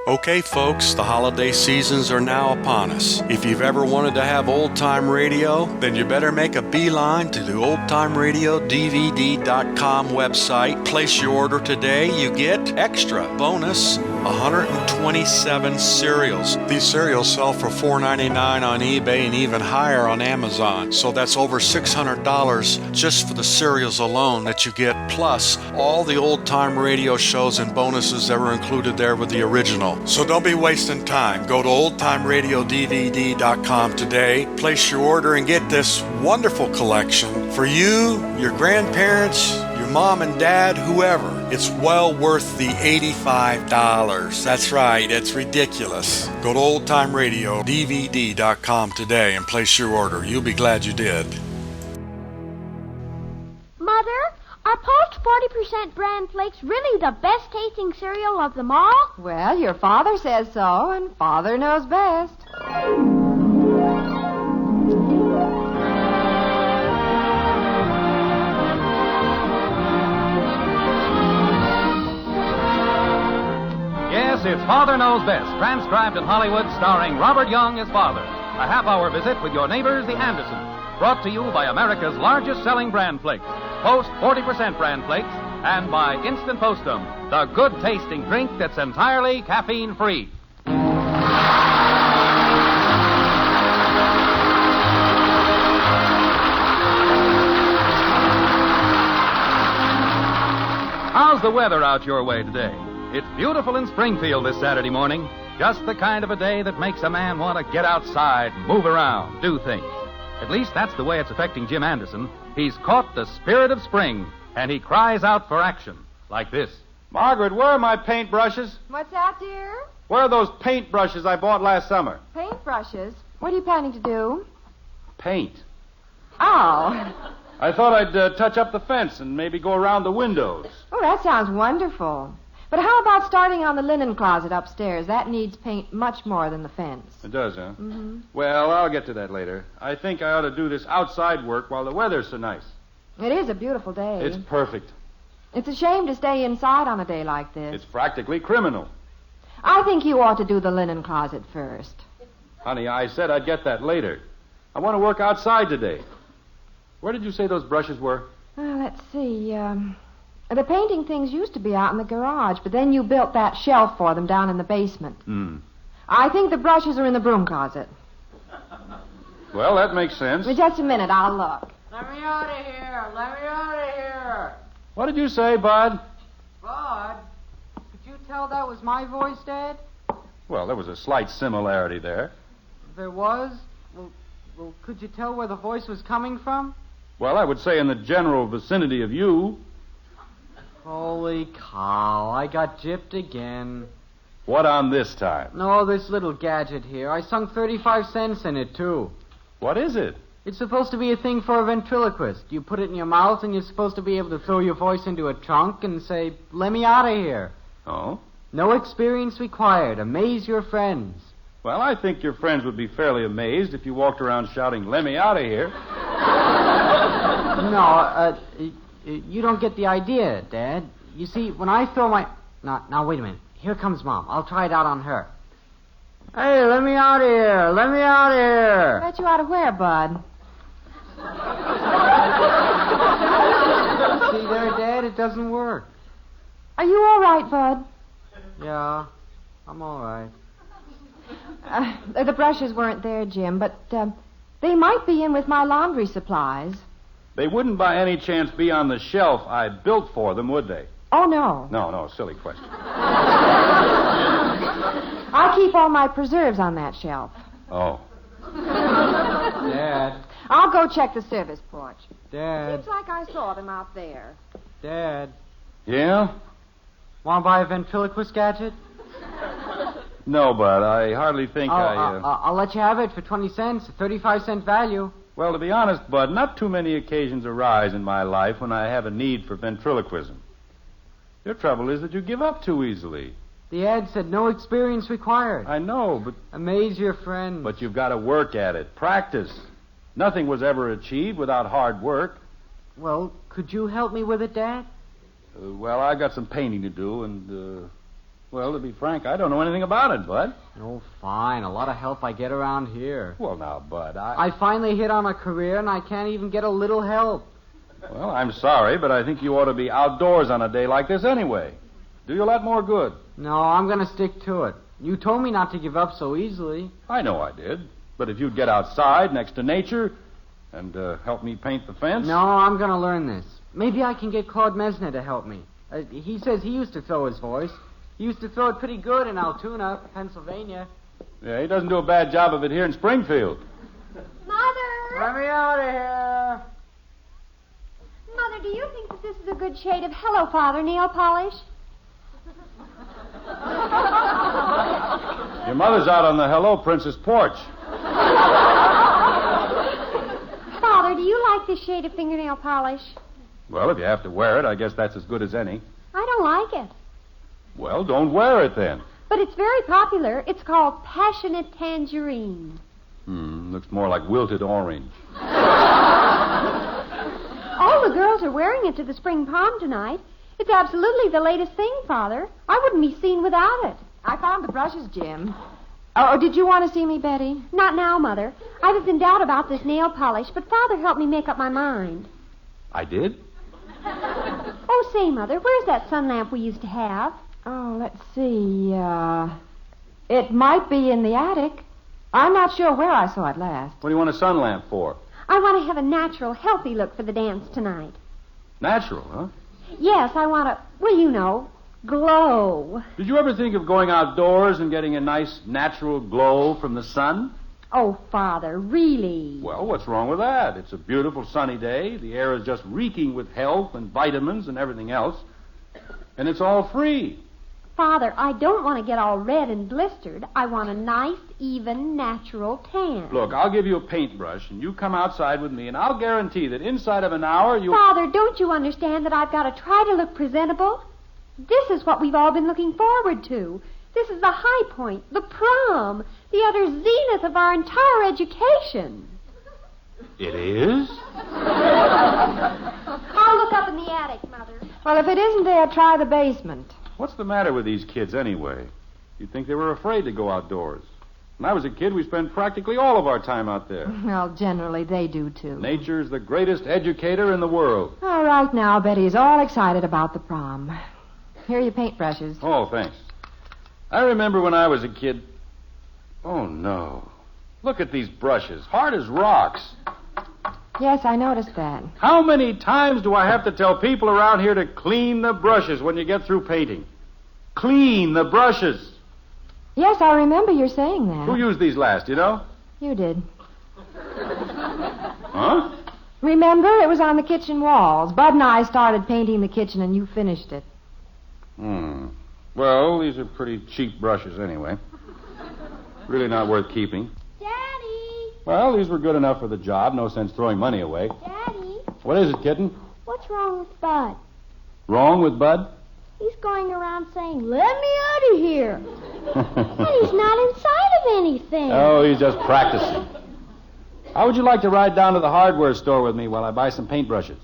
Okay, folks, the holiday seasons are now upon us. If you've ever wanted to have old-time radio, then you better make a beeline to the oldtimeradiodvd.com website. Place your order today. You get extra bonus 127 cereals. These cereals sell for $4.99 on eBay and even higher on Amazon. So that's over $600 just for the cereals alone that you get, plus all the old-time radio shows and bonuses that were included there with the original. So don't be wasting time. Go to oldtimeradiodvd.com today, place your order, and get this wonderful collection for you, your grandparents, your mom and dad, whoever. It's well worth the $85. That's right, it's ridiculous. Go to oldtimeradiodvd.com today and place your order. You'll be glad you did. Mother, are Post 40% bran flakes really the best tasting cereal of them all? Well, your father says so, and Father knows best. Yes, it's Father Knows Best, transcribed in Hollywood, starring Robert Young as Father. A half-hour visit with your neighbors, the Andersons. Brought to you by America's largest-selling bran flakes, Post 40% bran flakes, and by Instant Postum, the good-tasting drink that's entirely caffeine-free. How's the weather out your way today? It's beautiful in Springfield this Saturday morning. Just the kind of a day that makes a man want to get outside, move around, do things. At least that's the way it's affecting Jim Anderson. He's caught the spirit of spring, and he cries out for action, like this. Margaret, where are my paintbrushes? What's that, dear? Where are those paintbrushes I bought last summer? Paintbrushes? What are you planning to do? Paint. Oh. I thought I'd touch up the fence and maybe go around the windows. Oh, that sounds wonderful. But how about starting on the linen closet upstairs? That needs paint much more than the fence. It does, huh? Mm-hmm. Well, I'll get to that later. I think I ought to do this outside work while the weather's so nice. It is a beautiful day. It's perfect. It's a shame to stay inside on a day like this. It's practically criminal. I think you ought to do the linen closet first. Honey, I said I'd get that later. I want to work outside today. Where did you say those brushes were? Let's see. The painting things used to be out in the garage, but then you built that shelf for them down in the basement. I think the brushes are in the broom closet. Well, that makes sense. Well, just a minute, I'll look. Let me out of here! Let me out of here! What did you say, Bud? Bud? Could you tell that was my voice, Dad? Well, there was a slight similarity there. There was? Well, could you tell where the voice was coming from? Well, I would say in the general vicinity of you. Holy cow, I got gypped again. What on this time? No, this little gadget here. I sunk 35 cents in it, too. What is it? It's supposed to be a thing for a ventriloquist. You put it in your mouth, and you're supposed to be able to throw your voice into a trunk and say, let me out of here. Oh? No experience required. Amaze your friends. Well, I think your friends would be fairly amazed if you walked around shouting, let me out of here. No, you don't get the idea, Dad. You see, when I throw my... Now, wait a minute. Here comes Mom. I'll try it out on her. Hey, let me out of here. Let me out of here. Let you out of where, Bud? See there, Dad? It doesn't work. Are you all right, Bud? Yeah, I'm all right. The brushes weren't there, Jim, but they might be in with my laundry supplies. They wouldn't by any chance be on the shelf I built for them, would they? Oh, no. No, silly question. I keep all my preserves on that shelf. Oh. Dad. I'll go check the service porch. Dad. Seems like I saw them out there. Dad. Yeah? Want to buy a ventriloquist gadget? No, Bud, I hardly think I'll let you have it for 20 cents, a 35-cent value. Well, to be honest, Bud, not too many occasions arise in my life when I have a need for ventriloquism. Your trouble is that you give up too easily. The ad said no experience required. I know, but... Amaze your friends. But you've got to work at it. Practice. Nothing was ever achieved without hard work. Well, could you help me with it, Dad? Well, I've got some painting to do, and, Well, to be frank, I don't know anything about it, Bud. Oh, fine. A lot of help I get around here. Well, now, Bud, I finally hit on a career, and I can't even get a little help. Well, I'm sorry, but I think you ought to be outdoors on a day like this anyway. Do you a lot more good. No, I'm going to stick to it. You told me not to give up so easily. I know I did. But if you'd get outside next to nature and help me paint the fence... No, I'm going to learn this. Maybe I can get Claude Mesner to help me. He says he used to throw his voice. He used to throw it pretty good in Altoona, Pennsylvania. Yeah, he doesn't do a bad job of it here in Springfield. Mother! Let me out of here. Mother, do you think that this is a good shade of Hello, Father nail polish? Your mother's out on the Hello Princess porch. Father, do you like this shade of fingernail polish? Well, if you have to wear it, I guess that's as good as any. I don't like it. Well, don't wear it then. But it's very popular. It's called Passionate Tangerine. Looks more like wilted orange. All the girls are wearing it to the spring prom tonight. It's absolutely the latest thing, Father. I wouldn't be seen without it. I found the brushes, Jim. Oh, did you want to see me, Betty? Not now, Mother. I was in doubt about this nail polish, but Father helped me make up my mind. I did? Oh, say, Mother, where's that sun lamp we used to have? Oh, let's see. It might be in the attic. I'm not sure where I saw it last. What do you want a sun lamp for? I want to have a natural, healthy look for the dance tonight. Natural, huh? Yes, I want to, well, you know, glow. Did you ever think of going outdoors and getting a nice natural glow from the sun? Oh, Father, really? Well, what's wrong with that? It's a beautiful sunny day. The air is just reeking with health and vitamins and everything else. And it's all free. Father, I don't want to get all red and blistered. I want a nice, even, natural tan. Look, I'll give you a paintbrush, and you come outside with me, and I'll guarantee that inside of an hour you'll... Father, don't you understand that I've got to try to look presentable? This is what we've all been looking forward to. This is the high point, the prom, the utter zenith of our entire education. It is? I'll look up in the attic, Mother. Well, if it isn't there, try the basement. What's the matter with these kids anyway? You'd think they were afraid to go outdoors. When I was a kid, we spent practically all of our time out there. Well, generally they do, too. Nature's the greatest educator in the world. All right, now, Betty's all excited about the prom. Here are your paintbrushes. Oh, thanks. I remember when I was a kid... Oh, no. Look at these brushes, hard as rocks. Yes, I noticed that. How many times do I have to tell people around here to clean the brushes when you get through painting? Clean the brushes. Yes, I remember you saying that. Who used these last, you know? You did. Huh? Remember, it was on the kitchen walls. Bud and I started painting the kitchen, and you finished it. Well, these are pretty cheap brushes anyway. Really not worth keeping. Daddy! Well, these were good enough for the job. No sense throwing money away. Daddy! What is it, kitten? What's wrong with Bud? Wrong with Bud? He's going around saying, let me out of here. And he's not inside of anything. Oh, he's just practicing. How would you like to ride down to the hardware store with me while I buy some paintbrushes?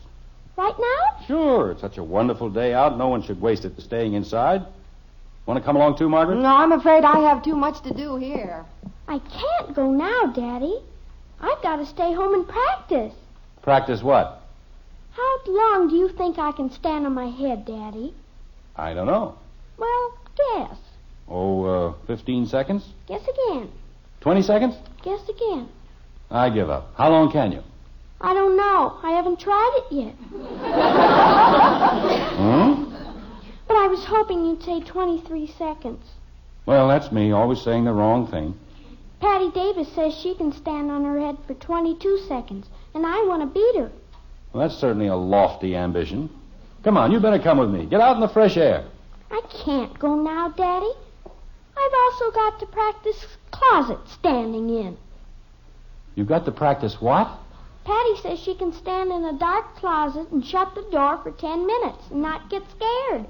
Right now? Sure. It's such a wonderful day out. No one should waste it staying inside. Want to come along too, Margaret? No, I'm afraid I have too much to do here. I can't go now, Daddy. I've got to stay home and practice. Practice what? How long do you think I can stand on my head, Daddy? I don't know. Well, guess. 15 seconds? Guess again. 20 seconds? Guess again. I give up. How long can you? I don't know. I haven't tried it yet. But I was hoping you'd say 23 seconds. Well, that's me, always saying the wrong thing. Patty Davis says she can stand on her head for 22 seconds, and I want to beat her. Well, that's certainly a lofty ambition. Come on, you better come with me. Get out in the fresh air. I can't go now, Daddy. I've also got to practice closet standing in. You've got to practice what? Patty says she can stand in a dark closet and shut the door for 10 minutes and not get scared.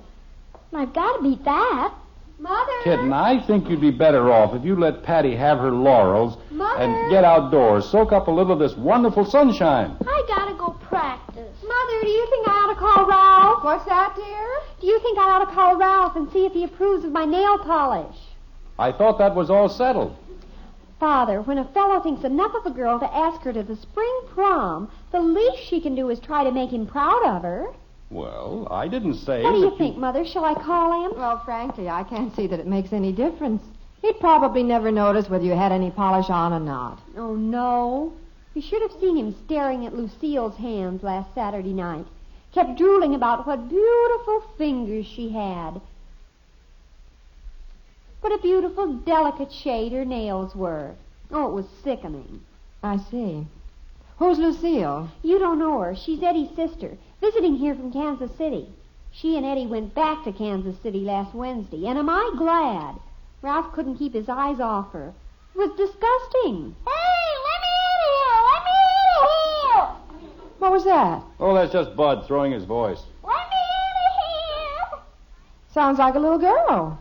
And I've got to beat that. Mother! Kitten, I think you'd be better off if you let Patty have her laurels Mother! and get outdoors, soak up a little of this wonderful sunshine. I got to go practice. Mother, do you think I ought to call Ralph? What's that, dear? Do Do you think I ought to call Ralph and see if he approves of my nail polish? I thought that was all settled. Father, when a fellow thinks enough of a girl to ask her to the spring prom, the least she can do is try to make him proud of her. Well, I didn't say What do that you think, Mother? Shall I call him? Well, frankly, I can't see that it makes any difference. He'd probably never notice whether you had any polish on or not. Oh, no. You should have seen him staring at Lucille's hands last Saturday night. Kept drooling about what beautiful fingers she had. What a beautiful, delicate shade her nails were. Oh, it was sickening. I see. Who's Lucille? You don't know her. She's Eddie's sister, visiting here from Kansas City. She and Eddie went back to Kansas City last Wednesday, and am I glad? Ralph couldn't keep his eyes off her. It was disgusting. Hey, let me out of here! Let me out of here! What was that? Oh, that's just Bud throwing his voice. Let me out of here! Sounds like a little girl.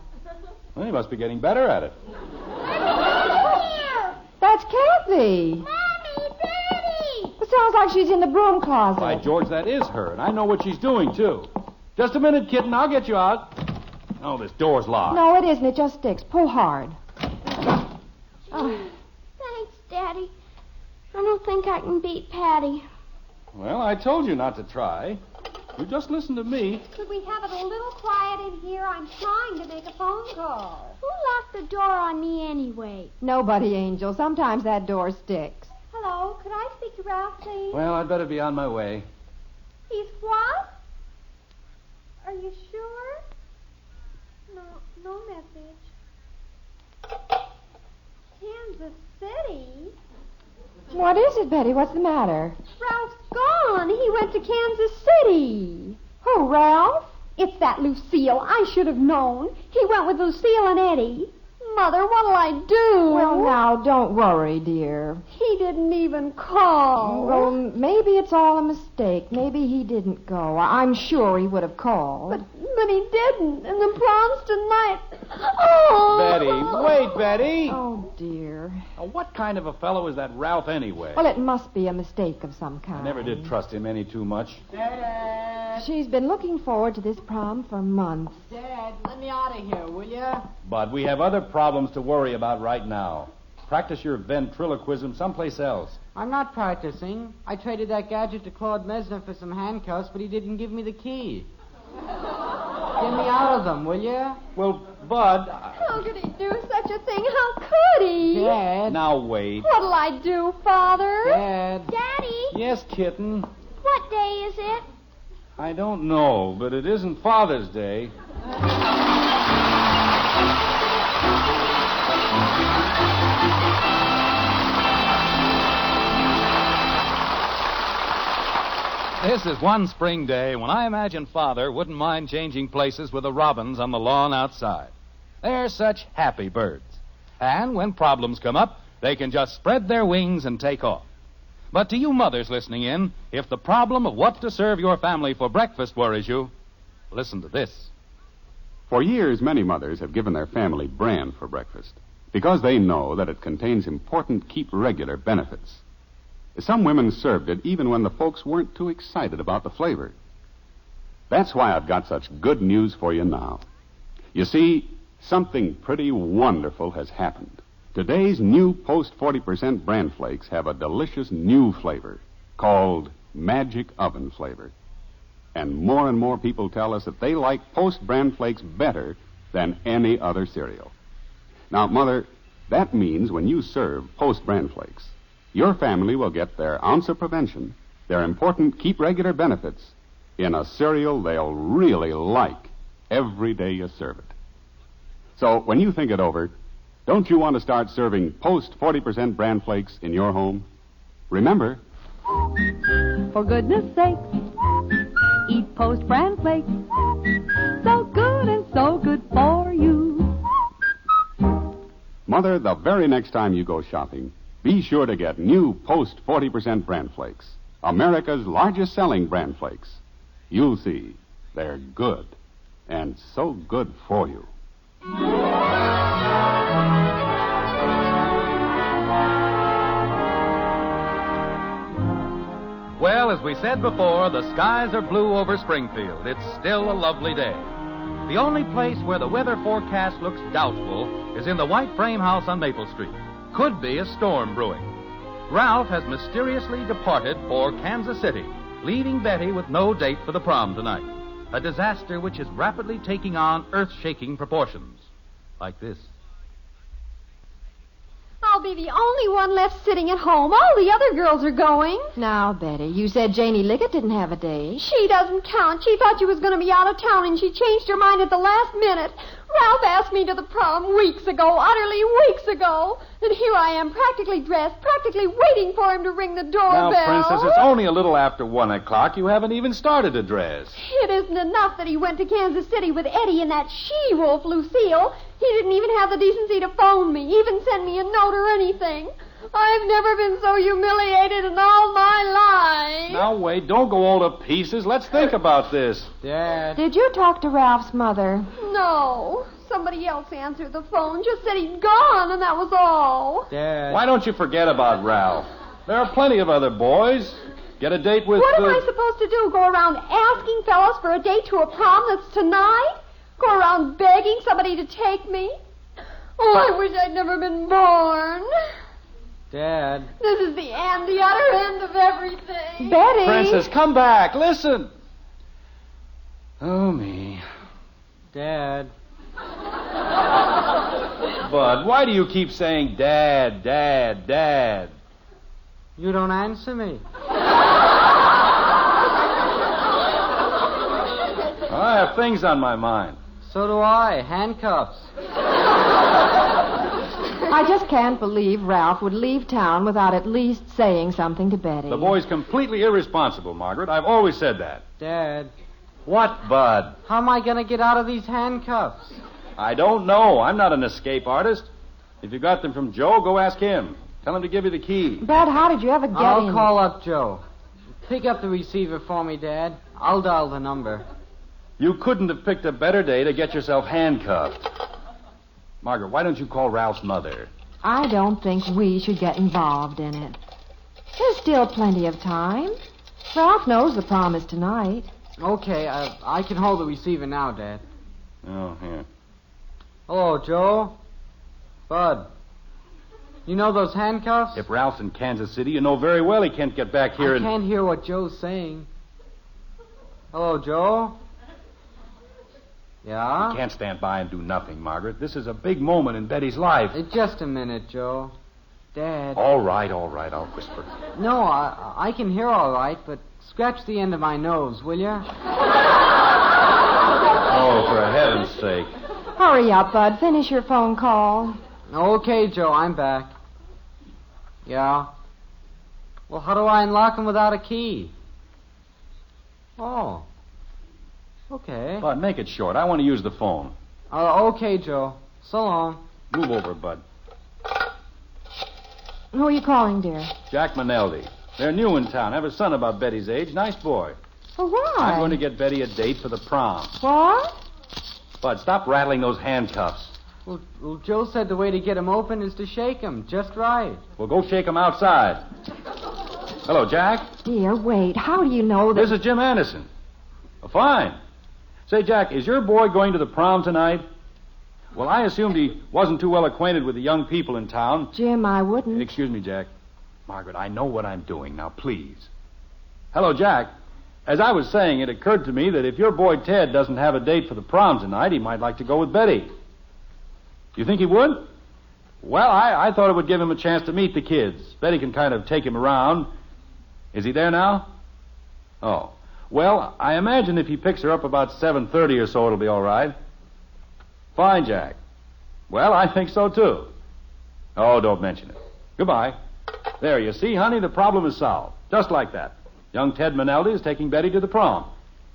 Well, he must be getting better at it. Let me out of here! That's Kathy. Mommy, Daddy! It sounds like she's in the broom closet. By George, that is her, and I know what she's doing, too. Just a minute, kitten. I'll get you out. Oh, this door's locked. No, it isn't. It just sticks. Pull hard. Thanks, Daddy. I don't think I can beat Patty. Well, I told you not to try. You just listen to me. Could we have it a little quiet in here? I'm trying to make a phone call. Who locked the door on me anyway? Nobody, Angel. Sometimes that door sticks. Hello, could I speak to Ralph, please? Well, I'd better be on my way. He's what? Are you sure? No message. Kansas City? What is it, Betty? What's the matter? Ralph's gone. He went to Kansas City. Who, Ralph? It's that Lucille. I should have known. He went with Lucille and Eddie. Mother, what'll I do? Well, now, don't worry, dear. He didn't even call. Well, maybe it's all a mistake. Maybe he didn't go. I'm sure he would have called. But he didn't. And the prom's tonight. Oh! Betty, wait, Betty. Oh, dear. Now, what kind of a fellow is that Ralph anyway? Well, it must be a mistake of some kind. I never did trust him any too much. Dad, She's been looking forward to this prom for months. Dad, let me out of here, will you? But we have other problems to worry about right now. Practice your ventriloquism someplace else. I'm not practicing. I traded that gadget to Claude Mesner for some handcuffs, but he didn't give me the key. Get me out of them, will you? Well, Bud... How could he do such a thing? How could he? Dad. Now, wait. What'll I do, Father? Dad. Daddy, Yes, kitten. what day is it? I don't know, but it isn't Father's Day. This is one spring day when I imagine Father wouldn't mind changing places with the robins on the lawn outside. They're such happy birds. And when problems come up, they can just spread their wings and take off. But to you mothers listening in, if the problem of what to serve your family for breakfast worries you, listen to this. For years, many mothers have given their family bran for breakfast because they know that it contains important keep regular benefits. Some women served it even when the folks weren't too excited about the flavor. That's why I've got such good news for you now. You see, something pretty wonderful has happened. Today's new Post 40% bran flakes have a delicious new flavor called Magic Oven Flavor. And more people tell us that they like Post bran flakes better than any other cereal. Now, Mother, that means when you serve Post bran flakes, your family will get their ounce of prevention, their important keep regular benefits, in a cereal they'll really like every day you serve it. So when you think it over, don't you want to start serving Post 40% bran flakes in your home? Remember, For goodness sake, eat Post bran flakes. So good and so good for you. Mother, the very next time you go shopping, be sure to get new Post 40% bran flakes, America's largest selling bran flakes. You'll see, they're good, and so good for you. Well, as we said before, the skies are blue over Springfield. It's still a lovely day. The only place where the weather forecast looks doubtful is in the white frame house on Maple Street. Could be a storm brewing. Ralph has mysteriously departed for Kansas City, leaving Betty with no date for the prom tonight. A disaster which is rapidly taking on earth-shaking proportions. Like this. I'll be the only one left sitting at home. All the other girls are going. Now, Betty, you said Janie Liggett didn't have a date. She doesn't count. She thought she was going to be out of town, and she changed her mind at the last minute. Ralph asked me to the prom weeks ago, utterly weeks ago. And here I am, practically dressed, practically waiting for him to ring the doorbell. Now, Princess, it's only a little after 1 o'clock. You haven't even started to dress. It isn't enough that he went to Kansas City with Eddie and that she-wolf, Lucille. He didn't even have the decency to phone me, even send me a note or anything. I've never been so humiliated in all my life. Now, wait, don't go all to pieces. Let's think about this. Dad. Did you talk to Ralph's mother? No. Somebody else answered the phone, just said he'd gone, and that was all. Dad. Why don't you forget about Ralph? There are plenty of other boys. Get a date with... What am I supposed to do, go around asking fellas for a date to a prom that's tonight? Go around begging somebody to take me? Oh, I wish I'd never been born. Dad. This is the end, the utter end of everything. Betty! Princess, come back. Listen. Oh, me. Dad. Bud, why do you keep saying Dad, Dad, Dad? You don't answer me. I have things on my mind. So do I. Handcuffs. I just can't believe Ralph would leave town without at least saying something to Betty. The boy's completely irresponsible, Margaret. I've always said that. Dad. What, Bud? How am I going to get out of these handcuffs? I don't know. I'm not an escape artist. If you got them from Joe, go ask him. Tell him to give you the key. Bud, how did you ever get I'll in? call up Joe. Pick up the receiver for me, Dad. I'll dial the number. You couldn't have picked a better day to get yourself handcuffed. Margaret, why don't you call Ralph's mother? I don't think we should get involved in it. There's still plenty of time. Ralph knows the prom is tonight. Okay, I can hold the receiver now, Dad. Oh, here. Hello, Joe. Bud. You know those handcuffs? If Ralph's in Kansas City, you know very well he can't get back here I can't hear what Joe's saying. Hello, Joe. Yeah? You can't stand by and do nothing, Margaret. This is a big moment in Betty's life. Just a minute, Joe. Dad. All right, I'll whisper. No, I can hear all right, but scratch the end of my nose, will you? Oh, for heaven's sake. Hurry up, Bud. Finish your phone call. Okay, Joe, I'm back. Yeah? Well, how do I unlock them without a key? Oh. Okay. Bud, make it short. I want to use the phone. Okay, Joe. So long. Move over, Bud. Who are you calling, dear? Jack Maneldi. They're new in town. Have a son about Betty's age. Nice boy. Well, why? I'm going to get Betty a date for the prom. What? Bud, stop rattling those handcuffs. Well, Joe said the way to get them open is to shake them just right. Well, go shake them outside. Hello, Jack. Dear, wait. How do you know that... This is Jim Anderson. Oh, fine. Say, Jack, is your boy going to the prom tonight? Well, I assumed he wasn't too well acquainted with the young people in town. Jim, I wouldn't. Excuse me, Jack. Margaret, I know what I'm doing. Now, please. Hello, Jack. As I was saying, it occurred to me that if your boy Ted doesn't have a date for the prom tonight, he might like to go with Betty. You think he would? Well, I thought it would give him a chance to meet the kids. Betty can kind of take him around. Is he there now? Oh. Well, I imagine if he picks her up about 7:30 or so, it'll be all right. Fine, Jack. Well, I think so, too. Oh, don't mention it. Goodbye. There, you see, honey, the problem is solved. Just like that. Young Ted Maneldi is taking Betty to the prom.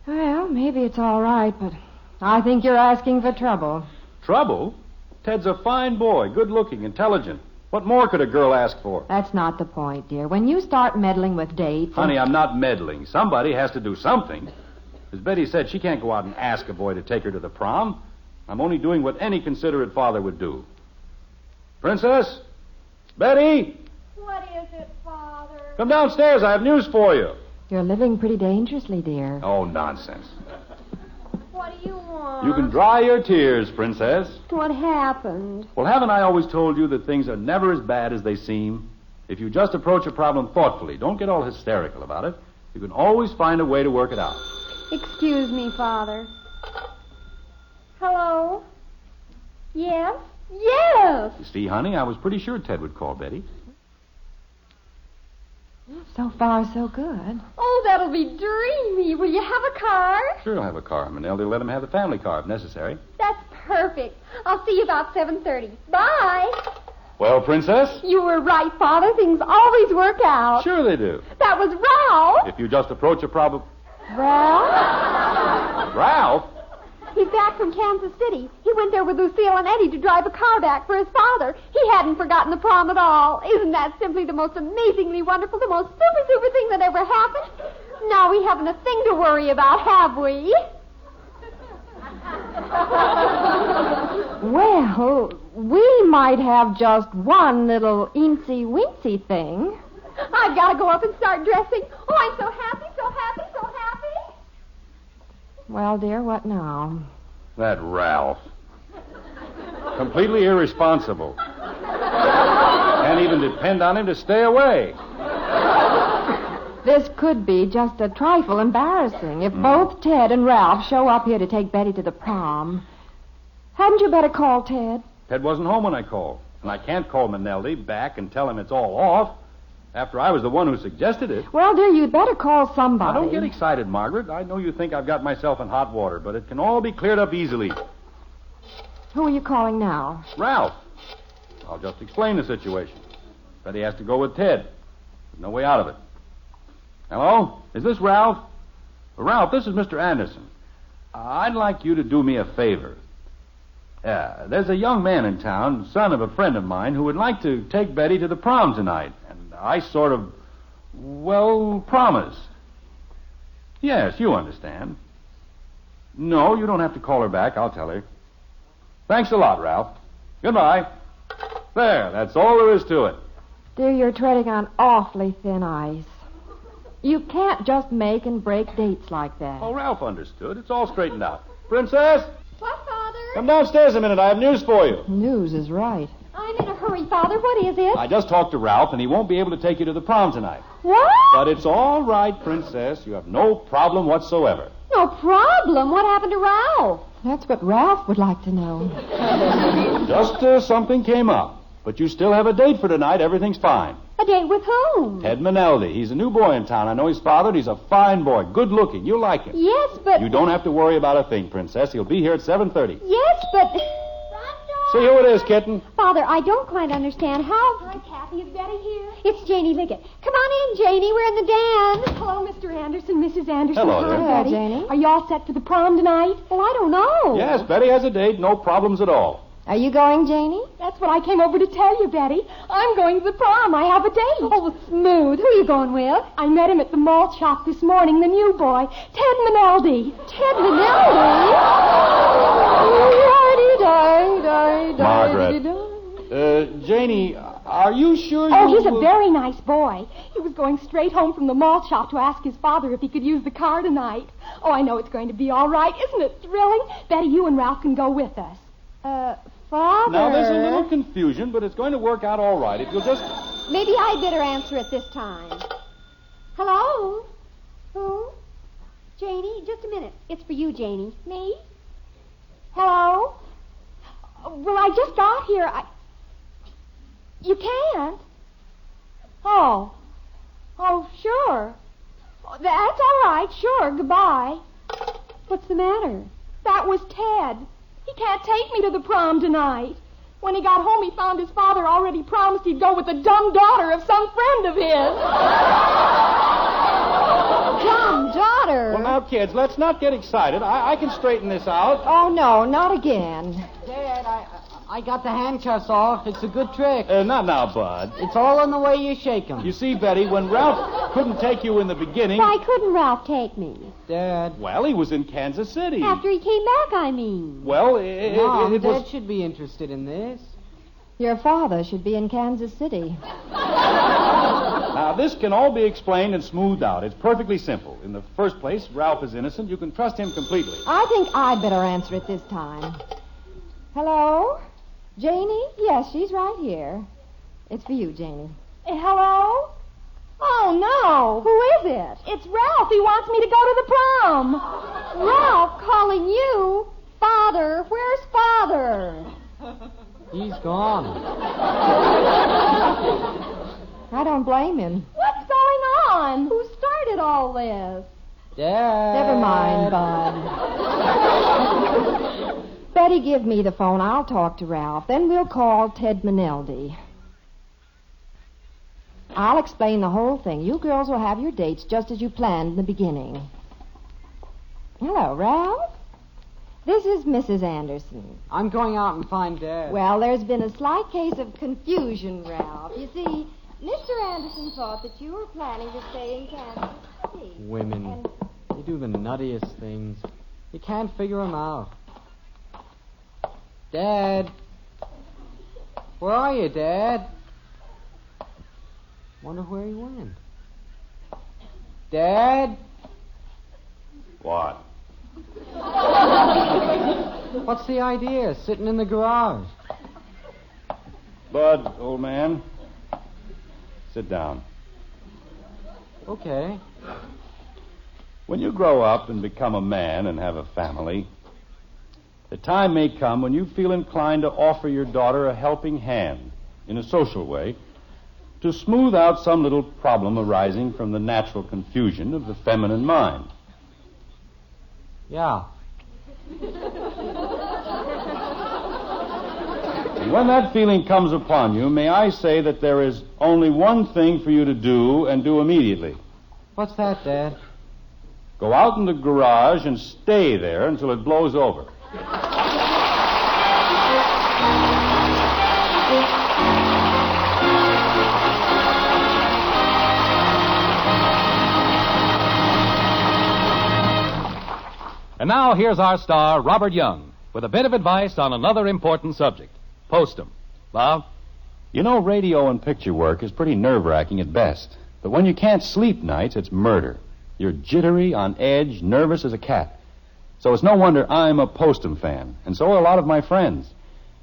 Well, maybe it's all right, but I think you're asking for trouble. Trouble? Ted's a fine boy, good-looking, intelligent. What more could a girl ask for? That's not the point, dear. When you start meddling with dates... Honey, I'm not meddling. Somebody has to do something. As Betty said, she can't go out and ask a boy to take her to the prom. I'm only doing what any considerate father would do. Princess? Betty? What is it, Father? Come downstairs. I have news for you. You're living pretty dangerously, dear. Oh, nonsense. What do you want? You can dry your tears, Princess. What happened? Well, haven't I always told you that things are never as bad as they seem? If you just approach a problem thoughtfully, don't get all hysterical about it, you can always find a way to work it out. Excuse me, Father. Hello? Yes? Yes! You see, honey, I was pretty sure Ted would call Betty. So far, so good. Oh, that'll be dreamy. Will you have a car? Sure, he'll have a car. Manel, they'll let him have the family car if necessary. That's perfect. I'll see you about 7:30. Bye. Well, Princess? You were right, Father. Things always work out. Sure they do. That was Ralph. If you just approach a problem... Ralph? Ralph? He's back from Kansas City. He went there with Lucille and Eddie to drive a car back for his father. He hadn't forgotten the prom at all. Isn't that simply the most amazingly wonderful, the most super thing that ever happened? Now we haven't a thing to worry about, have we? Well, we might have just one little eensy-weensy thing. I've got to go up and start dressing. Oh, I'm so happy, so happy, so happy. Well, dear, what now? That Ralph. Completely irresponsible. Can't even depend on him to stay away. This could be just a trifle embarrassing if both Ted and Ralph show up here to take Betty to the prom. Hadn't you better call Ted? Ted wasn't home when I called. And I can't call Manelli back and tell him it's all off after I was the one who suggested it. Well, dear, you'd better call somebody. Now, don't get excited, Margaret. I know you think I've got myself in hot water, but it can all be cleared up easily. Who are you calling now? Ralph. I'll just explain the situation. Betty has to go with Ted. There's no way out of it. Hello? Is this Ralph? Ralph, this is Mr. Anderson. I'd like you to do me a favor. There's a young man in town, son of a friend of mine, who would like to take Betty to the prom tonight. And I sort of, promised. Yes, you understand. No, you don't have to call her back. I'll tell her. Thanks a lot, Ralph. Goodbye. There, that's all there is to it. Dear, you're treading on awfully thin ice. You can't just make and break dates like that. Oh, Ralph understood. It's all straightened out. Princess? What, Father? Come downstairs a minute. I have news for you. News is right. I'm in a hurry, Father. What is it? I just talked to Ralph, and he won't be able to take you to the prom tonight. What? But it's all right, Princess. You have no problem whatsoever. No problem. What happened to Ralph? That's what Ralph would like to know. Just something came up. But you still have a date for tonight. Everything's fine. A date with whom? Ted Manelli. He's a new boy in town. I know his father, and he's a fine boy. Good looking. You'll like him. Yes, but... You don't have to worry about a thing, Princess. He'll be here at 7:30. Yes, but... See who it is, kitten. Father, I don't quite understand how... Hi, Kathy. Is Betty here? It's Janie Liggett. Come on in, Janie. We're in the den. Hello, Mr. Anderson, Mrs. Anderson. Hello Hi, there. Hello, Betty. Janie. Are you all set for the prom tonight? Well, I don't know. Yes, Betty has a date. No problems at all. Are you going, Janie? That's what I came over to tell you, Betty. I'm going to the prom. I have a date. Oh, smooth. Who are you going with? I met him at the malt shop this morning, the new boy, Ted Manaldi. Ted Manaldi? Margaret. Janie, are you sure Oh, you... he's a very nice boy. He was going straight home from the malt shop to ask his father if he could use the car tonight. Oh, I know it's going to be all right. Isn't it thrilling? Betty, you and Ralph can go with us. Father. Now, there's a little confusion, but it's going to work out all right if you'll just... Maybe I'd better answer it this time. Hello? Who? Janie, just a minute. It's for you, Janie. Me? Hello? Well, I just got here. You can't? Oh. Oh, sure. Oh, that's all right. Sure. Goodbye. What's the matter? That was Ted. He can't take me to the prom tonight. When he got home, he found his father already promised he'd go with the dumb daughter of some friend of his. Dumb daughter? Well, now, kids, let's not get excited. I can straighten this out. Oh, no, not again. Dad, I got the handcuffs off. It's a good trick. Not now, Bud. It's all in the way you shake 'em. You see, Betty, when Ralph couldn't take you in the beginning... Why couldn't Ralph take me? Dad. Well, he was in Kansas City. After he came back, I mean. Well, Mom, it was... Dad should be interested in this. Your father should be in Kansas City. Now, this can all be explained and smoothed out. It's perfectly simple. In the first place, Ralph is innocent. You can trust him completely. I think I'd better answer it this time. Hello? Janie? Yes, she's right here. It's for you, Janie. Hello? Oh, no. Who is it? It's Ralph. He wants me to go to the prom. Ralph calling you. Father, where's Father? He's gone. I don't blame him. What's going on? Who started all this? Dad. Never mind, Bud. Betty, give me the phone. I'll talk to Ralph. Then we'll call Ted Maneldi. I'll explain the whole thing. You girls will have your dates just as you planned in the beginning. Hello, Ralph. This is Mrs. Anderson. I'm going out and find Dad. Well, there's been a slight case of confusion, Ralph. You see, Mr. Anderson thought that you were planning to stay in Kansas City. Women, they do the nuttiest things. You can't figure them out. Dad. Where are you, Dad? Wonder where he went. Dad? What? What's the idea? Sitting in the garage. Bud, old man, sit down. Okay. When you grow up and become a man and have a family, the time may come when you feel inclined to offer your daughter a helping hand in a social way to smooth out some little problem arising from the natural confusion of the feminine mind. Yeah. And when that feeling comes upon you, may I say that there is only one thing for you to do, and do immediately. What's that, Dad? Go out in the garage and stay there until it blows over. And now here's our star, Robert Young, with a bit of advice on another important subject. Post 'em. Bob? You know, radio and picture work is pretty nerve-wracking at best. But when you can't sleep nights, it's murder. You're jittery, on edge, nervous as a cat. So it's no wonder I'm a Postum fan, and so are a lot of my friends.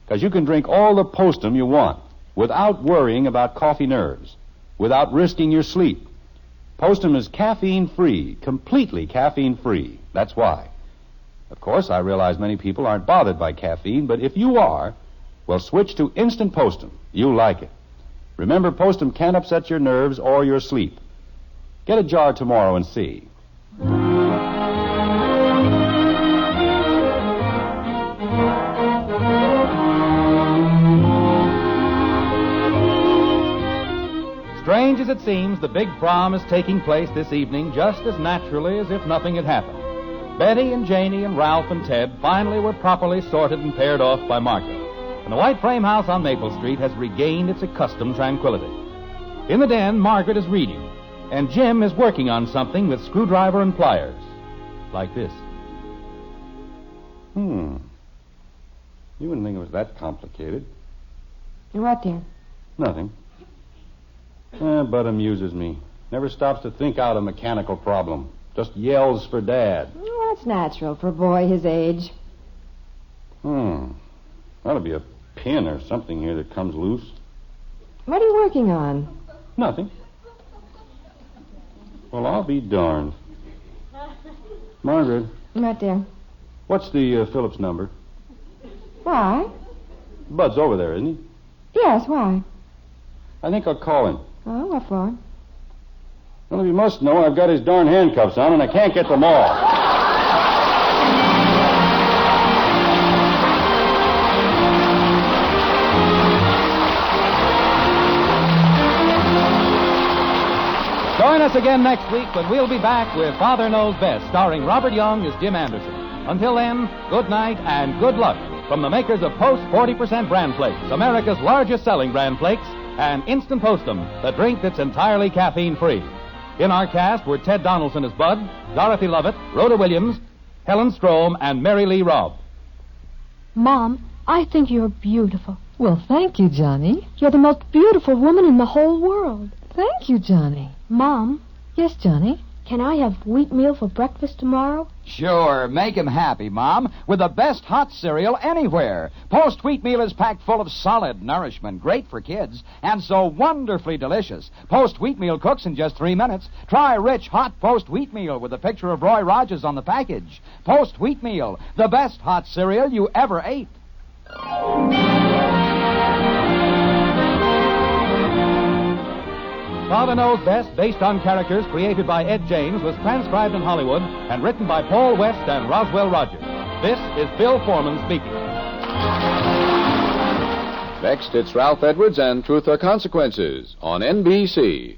Because you can drink all the Postum you want without worrying about coffee nerves, without risking your sleep. Postum is caffeine-free, completely caffeine-free. That's why. Of course, I realize many people aren't bothered by caffeine, but if you are, well, switch to Instant Postum. You'll like it. Remember, Postum can't upset your nerves or your sleep. Get a jar tomorrow and see. Strange as it seems, the big prom is taking place this evening just as naturally as if nothing had happened. Betty and Janie and Ralph and Ted finally were properly sorted and paired off by Margaret. And the white frame house on Maple Street has regained its accustomed tranquility. In the den, Margaret is reading, and Jim is working on something with screwdriver and pliers. Like this. You wouldn't think it was that complicated. What, dear? Nothing. Bud amuses me. Never stops to think out a mechanical problem. Just yells for Dad. Well, that's natural for a boy his age. Ought to be a pin or something here that comes loose. What are you working on? Nothing. Well, I'll be darned. Margaret, What, dear? what's the Phillips number? Why? Bud's over there, isn't he? Yes, why? I think I'll call him. Oh, what for? Well, if you must know, I've got his darn handcuffs on, and I can't get them all. Join us again next week when we'll be back with Father Knows Best, starring Robert Young as Jim Anderson. Until then, good night and good luck from the makers of Post 40% Bran Flakes, America's largest selling Bran Flakes, and Instant Postum, the drink that's entirely caffeine-free. In our cast were Ted Donaldson as Bud, Dorothy Lovett, Rhoda Williams, Helen Strom, and Mary Lee Robb. Mom, I think you're beautiful. Well, thank you, Johnny. You're the most beautiful woman in the whole world. Thank you, Johnny. Mom, Yes, Johnny? can I have wheatmeal for breakfast tomorrow? Sure, make him happy, Mom, with the best hot cereal anywhere. Post Wheatmeal is packed full of solid nourishment, great for kids, and so wonderfully delicious. Post Wheatmeal cooks in just 3 minutes. Try rich, hot Post Wheatmeal with a picture of Roy Rogers on the package. Post Wheatmeal, the best hot cereal you ever ate. Father Knows Best, based on characters created by Ed James, was transcribed in Hollywood and written by Paul West and Roswell Rogers. This is Bill Foreman speaking. Next, it's Ralph Edwards and Truth or Consequences on NBC.